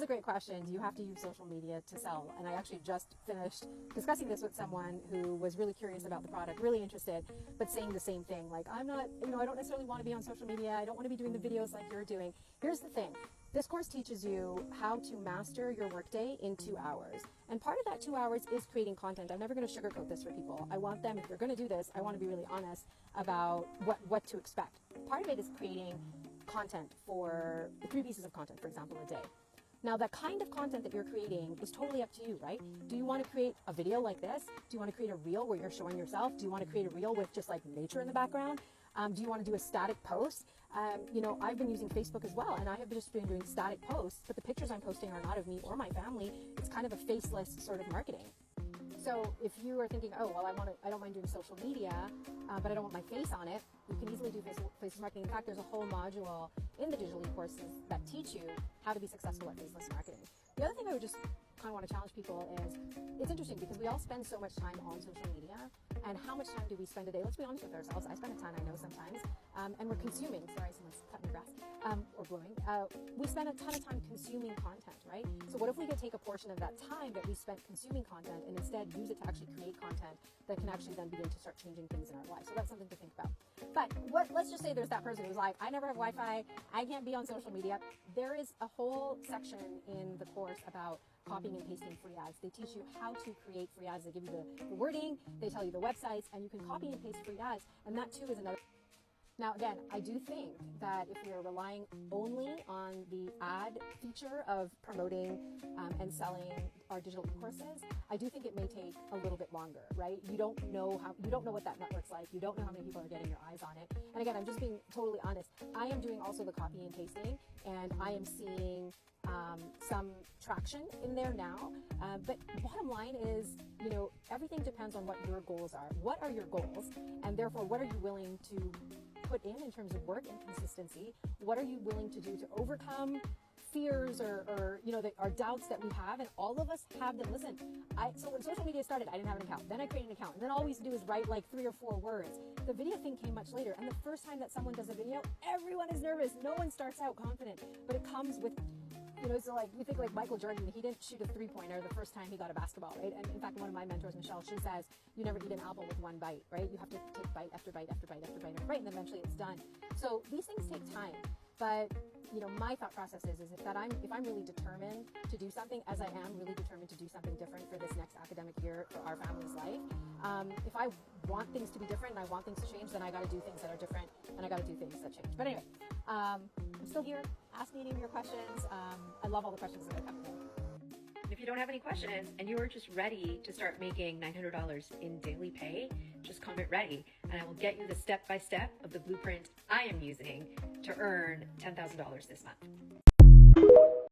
a great question. Do you have to use social media to sell? And I actually just finished discussing this with someone who was really curious about the product, really interested, but saying the same thing. Like, I'm not, I don't necessarily want to be on social media. I don't want to be doing the videos like you're doing. Here's the thing. This course teaches you how to master your workday in 2 hours. And part of that 2 hours is creating content. I'm never going to sugarcoat this for people. I want them, if they're going to do this, I want to be really honest about what to expect. Part of it is creating content for 3 pieces of content, for example, a day. Now, the kind of content that you're creating is totally up to you, right? Do you want to create a video like this? Do you want to create a reel where you're showing yourself? Do you want to create a reel with just like nature in the background? Do you want to do a static post? I've been using Facebook as well, and I have just been doing static posts, but the pictures I'm posting are not of me or my family. It's kind of a faceless sort of marketing. So if you are thinking, oh, well, I don't mind doing social media, but I don't want my face on it, you can easily do faceless marketing. In fact, there's a whole module in the digital courses that teach you how to be successful at faceless marketing. The other thing I would just kind of want to challenge people is, it's interesting because we all spend so much time on social media, and how much time do we spend a day? Let's be honest with ourselves. I spend a ton, I know sometimes, and we're consuming. Sorry, someone's cutting grass or blowing. We spend a ton of time consuming content, right? So what if we could take a portion of that time that we spent consuming content and instead use it to actually create content that can actually then begin to start changing things in our lives? So that's something to think about. But let's just say there's that person who's like, I never have Wi-Fi, I can't be on social media. There is a whole section in the course about copying and pasting free ads. They teach you how to create free ads. They give you the wording, they tell you the websites, and you can copy and paste free ads. And that too is another. Now, again, I do think that if you're relying only on the ad feature of promoting and selling our digital courses, I do think it may take a little bit longer, right? You don't know what that network's like. You don't know how many people are getting your eyes on it. And again, I'm just being totally honest. I am doing also the copy and pasting, and I am seeing some traction in there now. But bottom line is, everything depends on what your goals are. What are your goals? And therefore, what are you willing to put in terms of work and consistency? What are you willing to do to overcome fears or our doubts that we have? And all of us have them. Listen, so when social media started, I didn't have an account. Then I created an account. And then all we used to do is write like 3 or 4 words. The video thing came much later. And the first time that someone does a video, everyone is nervous. No one starts out confident. But it comes with, so like, you think like Michael Jordan, he didn't shoot a 3-pointer the first time he got a basketball, right? And in fact, one of my mentors, Michelle, she says, you never eat an apple with one bite, right? You have to take bite after bite after bite after bite after bite, and then eventually it's done. So these things take time. But, my thought process is if I'm really determined to do something, as I am really determined to do something different for this next academic year for our family's life, if I want things to be different and I want things to change, then I got to do things that are different, and I got to do things that change. But anyway, I'm still here. Ask me any of your questions. I love all the questions that are coming in. If you don't have any questions and you're just ready to start making $900 in daily pay, just comment ready, and I will get you the step-by-step of the blueprint I am using to earn $10,000 this month.